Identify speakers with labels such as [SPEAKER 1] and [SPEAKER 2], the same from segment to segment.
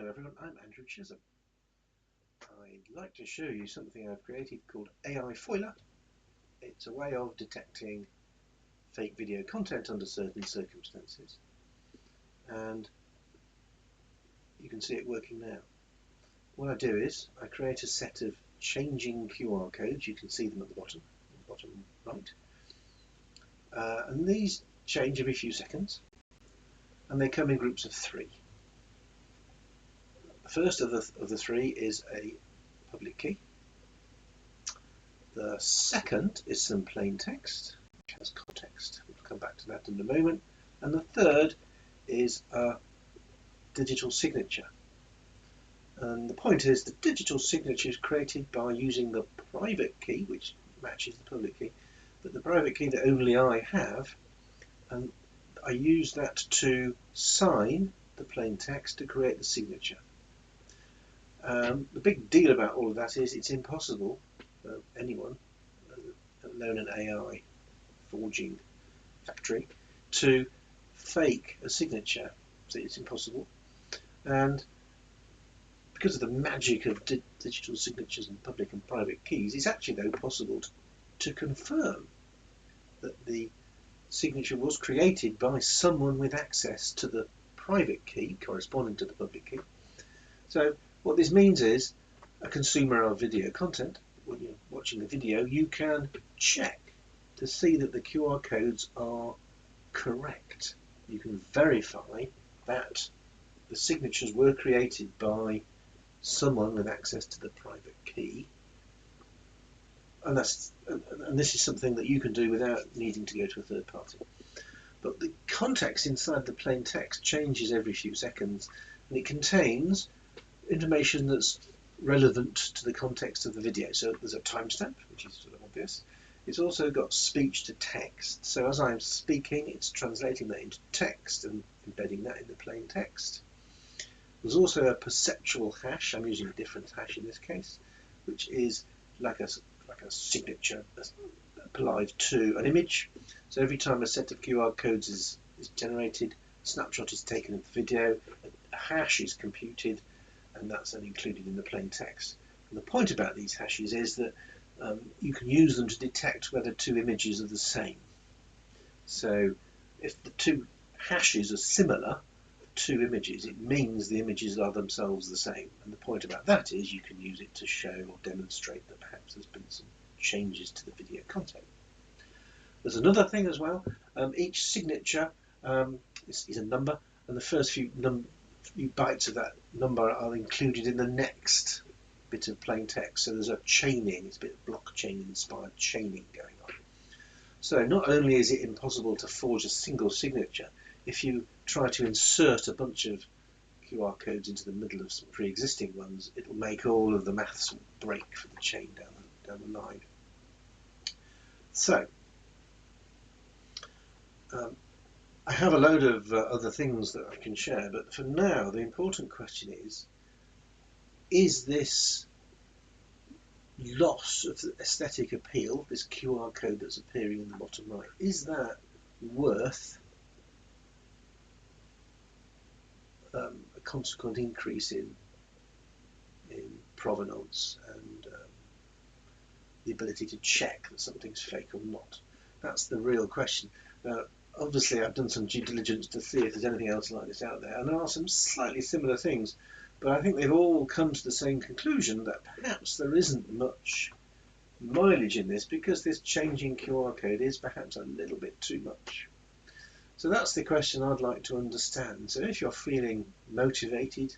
[SPEAKER 1] Hello everyone, I'm Andrew Chisholm. I'd like to show you something I've created called AIFoiler. It's a way of detecting fake video content under certain circumstances, and you can see it working now. What I do is I create a set of changing QR codes. You can see them at the bottom right, and these change every few seconds, and they come in groups of 3. The first of the 3 is a public key. The second is some plain text, which has context. We'll come back to that in a moment. And the third is a digital signature. And the point is the digital signature is created by using the private key, which matches the public key, but the private key that only I have, and I use that to sign the plain text to create the signature. The big deal about all of that is it's impossible for anyone, let alone an AI forging factory, to fake a signature. So it's impossible. And because of the magic of digital signatures and public and private keys, it's actually though possible to confirm that the signature was created by someone with access to the private key corresponding to the public key. So what this means is a consumer of video content, when you're watching the video, you can check to see that the QR codes are correct. You can verify that the signatures were created by someone with access to the private key, and this is something that you can do without needing to go to a third party. But the context inside the plain text changes every few seconds, and it contains information that's relevant to the context of the video. So there's a timestamp, which is sort of obvious. It's also got speech to text. So as I'm speaking, it's translating that into text and embedding that in the plain text. There's also a perceptual hash. I'm using a different hash in this case, which is like a signature applied to an image. So every time a set of QR codes is generated, a snapshot is taken of the video, a hash is computed, and that's then included in the plain text. And the point about these hashes is that you can use them to detect whether 2 images are the same. So if the 2 hashes are similar, 2 images, it means the images are themselves the same. And the point about that is you can use it to show or demonstrate that perhaps there's been some changes to the video content. There's another thing as well. Each signature is a number, and the first few bytes of that number are included in the next bit of plain text. So there's a chaining, it's a bit of blockchain inspired chaining going on. So not only is it impossible to forge a single signature, if you try to insert a bunch of QR codes into the middle of some pre-existing ones, it'll make all of the maths break for the chain down the line. So I have a load of other things that I can share, but for now the important question is this loss of the aesthetic appeal, this QR code that's appearing in the bottom right, is that worth a consequent increase in provenance and the ability to check that something's fake or not? That's the real question. Now, obviously I've done some due diligence to see if there's anything else like this out there, and there are some slightly similar things, but I think they've all come to the same conclusion that perhaps there isn't much mileage in this, because this changing QR code is perhaps a little bit too much. So that's the question I'd like to understand. So if you're feeling motivated,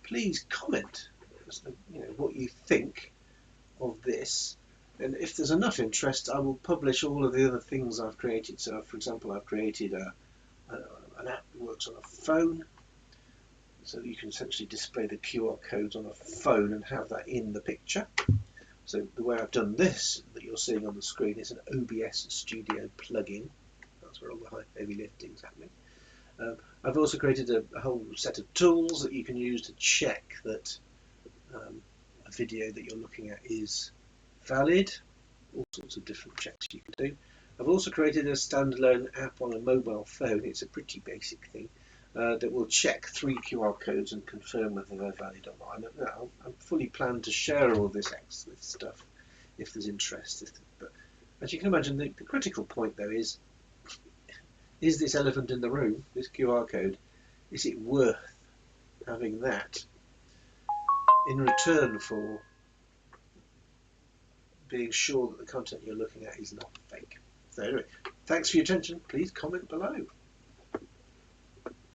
[SPEAKER 1] please comment what you think of this. And if there's enough interest, I will publish all of the other things I've created. So, for example, I've created an app that works on a phone, so you can essentially display the QR codes on a phone and have that in the picture. So the way I've done this, that you're seeing on the screen, is an OBS Studio plugin. That's where all the heavy lifting is happening. I've also created a whole set of tools that you can use to check that a video that you're looking at is valid. All sorts of different checks you can do. I've also created a standalone app on a mobile phone. It's a pretty basic thing, that will check 3 QR codes and confirm whether they're valid or not. I'm fully planned to share all this stuff if there's interest. But as you can imagine, the critical point though is this elephant in the room, this QR code, is it worth having that in return for being sure that the content you're looking at is not fake? So anyway, thanks for your attention. Please comment below.